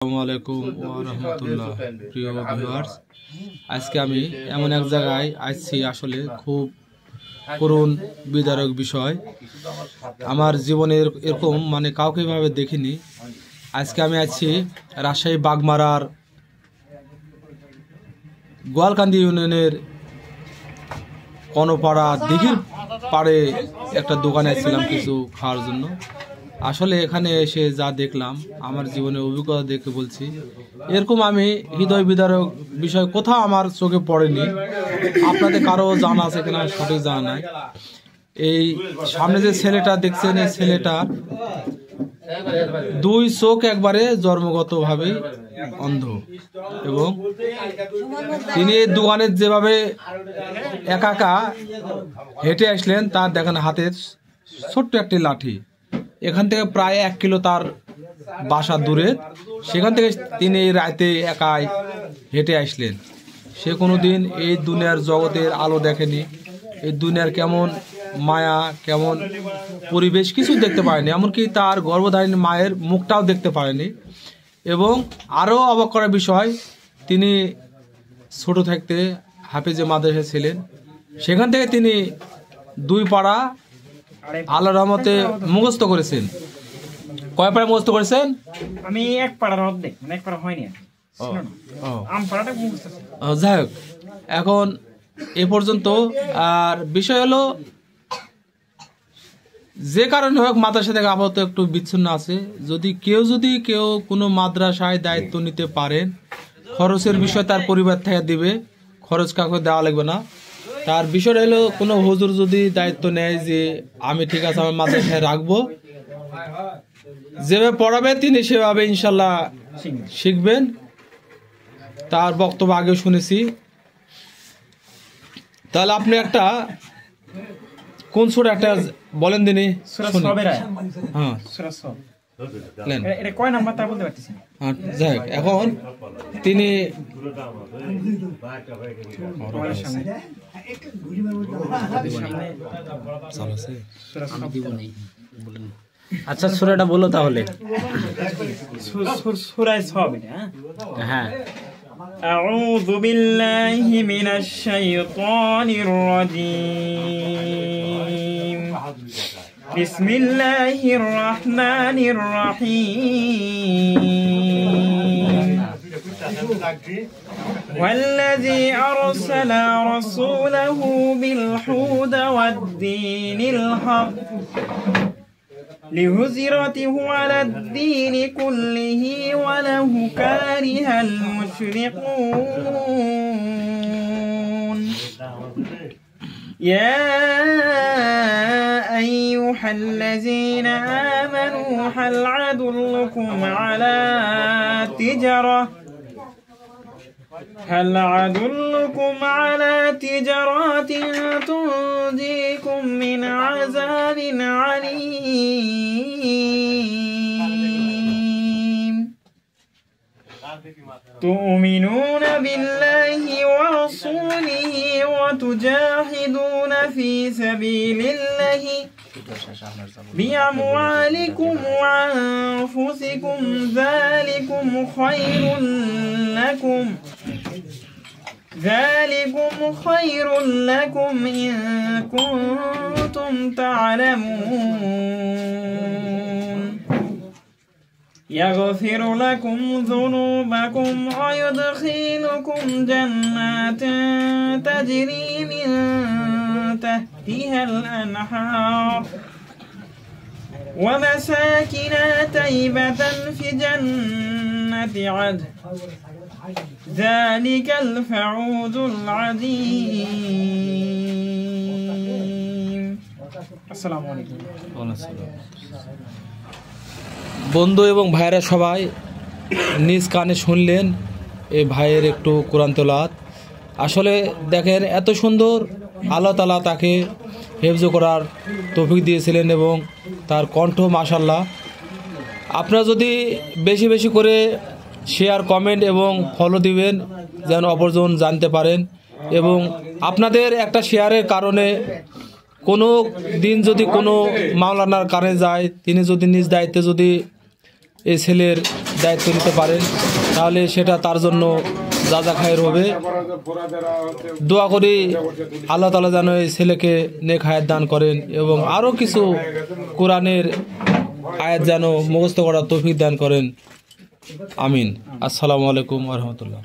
আসসালামু আলাইকুম ওয়া রাহমাতুল্লাহ। প্রিয় ভিউয়ার্স, আজকে আমি এমন এক জায়গায় আসছি, আসলে খুব করুণ বিদারক বিষয়। আমার জীবনে এরকম কাউকে ভাবে দেখিনি। আজকে আমি আছি রাজশাহী বাগমারার গোয়ালকান্দি ইউনিয়নের কনপাড়া দিঘির পাড়ে একটা দোকানে আসছিলাম কিছু খাওয়ার জন্য। আসলে এখানে এসে যা দেখলাম, আমার জীবনের অভিজ্ঞতা দেখে বলছি, এরকম আমি হৃদয় বিদারক বিষয় কোথাও আমার চোখে পড়েনি। আপনাদের কারো জানা আছে কিনা সঠিক জানা নাই। এই সামনে যে ছেলেটা দেখছেন, এই ছেলেটার দুই চোখ একবারে জন্মগতভাবে অন্ধ, এবং তিনি দোকানে যেভাবে একা একা হেঁটে আসলেন, তার দেখেন হাতের ছোট্ট একটি লাঠি, এখান থেকে প্রায় 1 কিলো তার বাসা দূরে। সেখান থেকে তিনি রাতে একাই হেঁটে আসলেন। সে কোনোদিন এই দুনিয়ার জগতের আলো দেখেনি, এই দুনিয়ার কেমন মায়া, কেমন পরিবেশ কিছু দেখতে পারেনি, এমনকি তার গর্ভধারিণী মায়ের মুখটাও দেখতে পারেনি। এবং আরও অবাক করার বিষয়, তিনি ছোট থাকতে হাফেজে মাদ্রাসায় ছিলেন। সেখান থেকে তিনি 2 পাড়া আল্লাহর রহমতে মুখস্থ করেছেন। কয় পাড়া মুখস্থ করেছেন? আমি 1 পাড়ার অর্ধেক, 1 পাড়া হয়নি। যাই হোক, এখন এ পর্যন্ত। আর বিষয় হলো, যে কারণে হোক মাদ্রাসা থেকে আপাতত একটু বিচ্ছিন্ন আছে। যদি কেউ কোনো মাদ্রাসায় দায়িত্ব নিতে পারেন, খরচের বিষয় তার পরিবার থেকে দিবে, খরচ কাউকে দেওয়া লাগবে না। তার বিষয়টা হলো, কোনো হুজুর যদি দায়িত্ব নেয় যে আমি ঠিক আছে আমার মাদ্রাসায় রাখবো, যেভাবে পড়াবে তিনি সেভাবে ইনশাল্লাহ শিখবেন। তার বক্তব্য আগেও শুনেছি। তাহলে আপনি একটা কোন সূরা একটা বলেন দিনই। হ্যাঁ, এটা কয় নাম্বার তা বলতে পারতেছি না। যাই হোক, এখন তিনি আচ্ছা, সূরাটা বলো তাহলে। সূরা সব এটা। হ্যাঁ। أعوذ بالله من الشيطان الرجيم. بسم الله الرحمن الرحيم. والذي أرسل رسوله بالهدى والدين الحق ليظهره على الدين كله ولو كره المشركون. يا أيها الذين آمنوا هل أدلكم على تجارة تنجيكم من عذاب عليم. تؤمنون بالله ورسوله وتجاهدون في سبيل الله بأموالكم وأنفسكم ذلكم خير لكم إن كنتم تعلمون. يغفر لكم ذنوبكم ويدخلكم جنات تجري من تحتها الأنهار ومساكن طيبة في جنة عدن ذلك الفوز العظيم. السلام عليكم. বন্ধু এবং ভাইয়েরা সবাই নিজ কানে শুনলেন এই ভাইয়ের একটু কোরআন তেলাওয়াত। আসলে দেখেন, এত সুন্দর আল্লাহ তাআলা তাকে হেফজ করার তৌফিক দিয়েছিলেন, এবং তার কণ্ঠ মাশাআল্লাহ। আপনারা যদি বেশি বেশি করে শেয়ার, কমেন্ট এবং ফলো দিবেন, যেন অপরজন জানতে পারেন। এবং আপনাদের একটা শেয়ারের কারণে কোনো দিন যদি কোনো মাওলানার কানে যায়, তিনি যদি নিজ দায়িত্বে যদি এই ছেলের দায়িত্ব নিতে পারেন, তাহলে সেটা তার জন্য যা খায়ের হবে। দোয়া করি আল্লাহ তাআলা যেন এই ছেলেকে নেক হায়াত দান করেন এবং আরও কিছু কোরআনের আয়াত যেন মুখস্থ করার তৌফিক দান করেন। আমিন। আসসালামু আলাইকুম ওয়া রাহমাতুল্লাহ।